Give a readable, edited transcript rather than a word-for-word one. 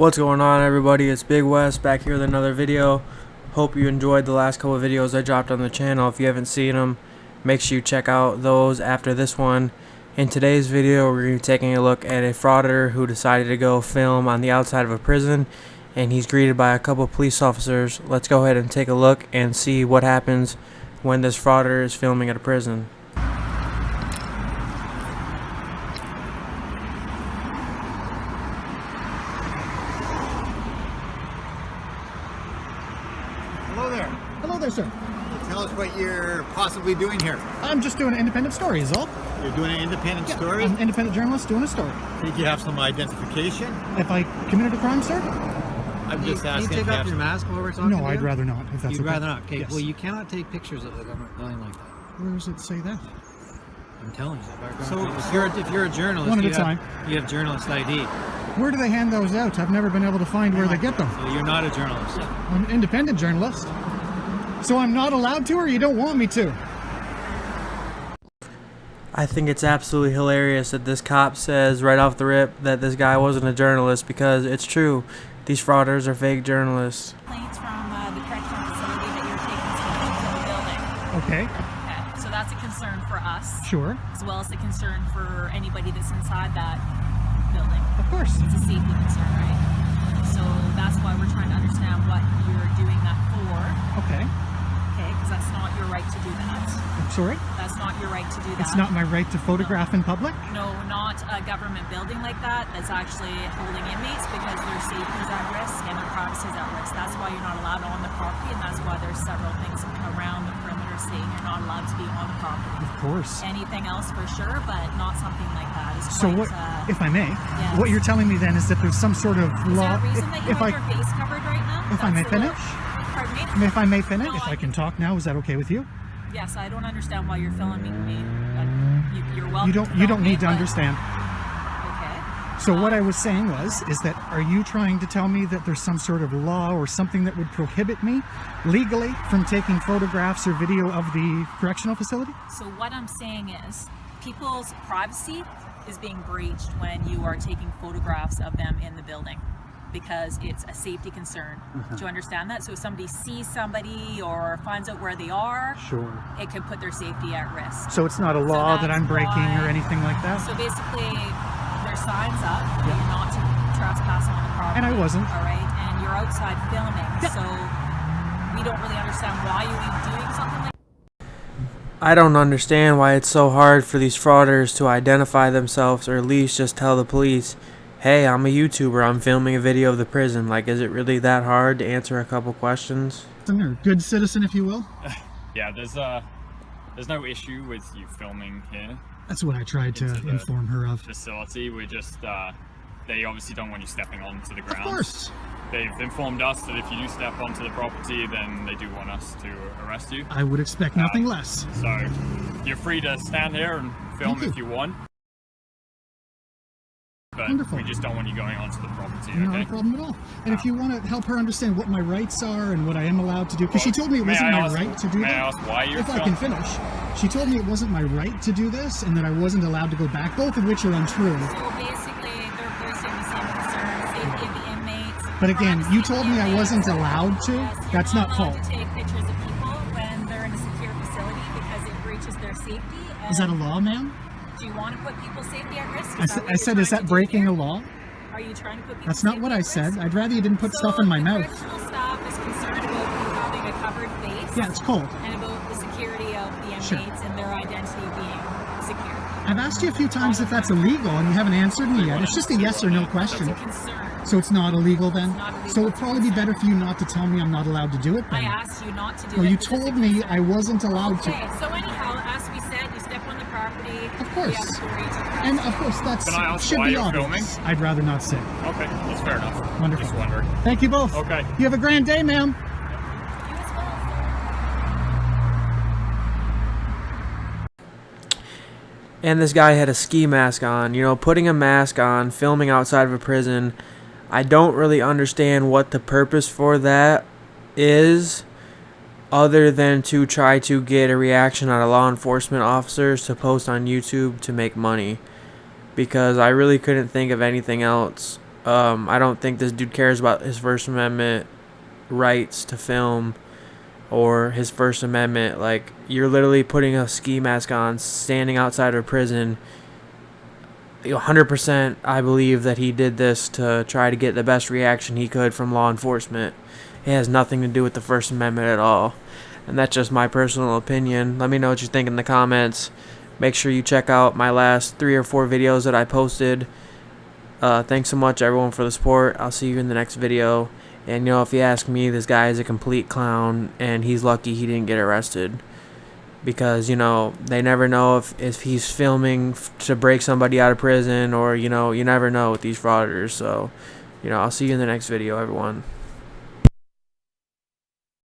What's going on, everybody? It's Big West back here with another video. Hope you enjoyed the last couple of videos I dropped on the channel. If you haven't seen them, make sure you check out those after this one. In today's video, we're going to be taking a look at a frauditor who decided to go film on the outside of a prison, and he's greeted by a couple of police officers. Let's go ahead and take a look and see what happens when this frauditor is filming at a prison. Hello there. Hello there, sir. Tell us what you're possibly doing here. I'm just doing an independent story, is all. You're doing an independent story? I'm an independent journalist doing a story. Think you have some identification? If I committed a crime, sir? I'm just asking. Can you take off your mask while we're talking? No, I'd rather not, if that's You'd okay. rather not? Okay, Yes. well, you cannot take pictures of the government building like that. Where does it say that? I'm telling you. So if you're a journalist, One at a time. You have journalist ID. Where do they hand those out? I've never been able to find where they get them. So you're not a journalist. I'm an independent journalist. So I'm not allowed to, or you don't want me to? I think it's absolutely hilarious that this cop says right off the rip that this guy wasn't a journalist, because it's true. These frauditors are fake journalists. Complaints from the correctional facility that you're taking pictures of the building. Okay, Okay, so that's a concern for us, sure. as well as a concern for anybody that's inside that building. Of course. It's a safety concern, right? So that's why we're trying to understand what you're doing that for. Okay. Okay, because that's not your right to do that. I'm sorry? That's not your right to do that. It's not my right to photograph in public? No, not a government building like that that's actually holding inmates, because their safety is at risk and their privacy is at risk. That's why you're not allowed on the property, and that's why there's several things around the perimeter saying you're not allowed to be on the property. Of course. Anything else for sure, but not something like that. It's So quite, what, if I may, yes. what you're telling me then is that there's some sort of Is law... there a reason that you if have I, your face covered right now? if I may finish? Pardon me? If I may finish, No, if I can talk now, is that okay with you? Yes, I don't understand why you're filming me. You're welcome. You don't film need to me, but- understand. Okay. So what I was saying is that, are you trying to tell me that there's some sort of law or something that would prohibit me legally from taking photographs or video of the correctional facility? So what I'm saying is, people's privacy is being breached when you are taking photographs of them in the building, because it's a safety concern. Do you understand that? So if somebody sees somebody or finds out where they are, Sure. it could put their safety at risk. So it's not a law that that's I'm breaking why- or anything like that? So basically, there's signs up that you're not to trespass on the property. And I wasn't. All right, and you're outside filming, so we don't really understand why you would be doing something like I don't understand why it's so hard for these frauditors to identify themselves, or at least just tell the police, hey, I'm a YouTuber, I'm filming a video of the prison. Like, is it really that hard to answer a couple questions? Or good citizen, if you will? Yeah, there's no issue with you filming here. That's what I tried to Into the inform her of. Facility, we're just they obviously don't want you stepping onto the ground. Of course. They've informed us that if you do step onto the property, then they do want us to arrest you. I would expect nothing less. So you're free to stand here and film Thank if you want. But Wonderful. we just don't want you going onto the property, Not okay? a problem at all. And if you want to help her understand what my rights are and what I am allowed to do, because she told me it May wasn't I my ask- right to do May that. I ask why you're If I can finish, she told me it wasn't my right to do this and that I wasn't allowed to go back, both of which are untrue. So basically, they're voicing the same concern, safety of the inmates. But again, privacy you of told the me I inmates. wasn't allowed to. Yes, you're That's not allowed fault. to take pictures of people when they're in a secure facility, because it breaches their safety. Is that a and law, ma'am? Do you want to put people's safety at risk? I said, is that breaking a law? Are you trying to put people's That's not safety what at I risk? said. I'd rather you didn't put stuff in my the mouth. correctional staff is concerned about you having a covered face. Yeah, it's cold. And about the security of the inmates Sure. and their identity being secure. I've asked you a few times if that's illegal and you haven't answered me yet. It's just a yes or no question. It's a concern. So it's not illegal then? It's not illegal. So it'd probably be better for you not to tell me I'm not allowed to do it I then. asked you not to do Well, it. you because it's told a me concern. I wasn't allowed Okay, to. so anyhow, as we said, you step on the property. Of course. We have authority to And press. of course, that's Can I ask should why be you're obvious. I'd rather not say. Okay, that's fair enough. Wonderful. Just wondering. Thank you both. Okay. You have a grand day, ma'am. You as well, sir. And this guy had a ski mask on. You know, putting a mask on, filming outside of a prison, I don't really understand what the purpose for that is, other than to try to get a reaction out of law enforcement officers to post on YouTube to make money. Because I really couldn't think of anything else I don't think this dude cares about his First Amendment rights to film or his First Amendment. Like, you're literally putting a ski mask on, standing outside of a prison. 100% I believe that he did this to try to get the best reaction he could from law enforcement. It has nothing to do with the First Amendment at all. And that's just my personal opinion. Let me know what you think in the comments. Make sure you check out my last 3 or 4 videos that I posted. Thanks so much, everyone, for the support. I'll see you in the next video. And, if you ask me, this guy is a complete clown, and he's lucky he didn't get arrested. Because, they never know if he's filming to break somebody out of prison, or, you never know with these frauditors. So, I'll see you in the next video, everyone.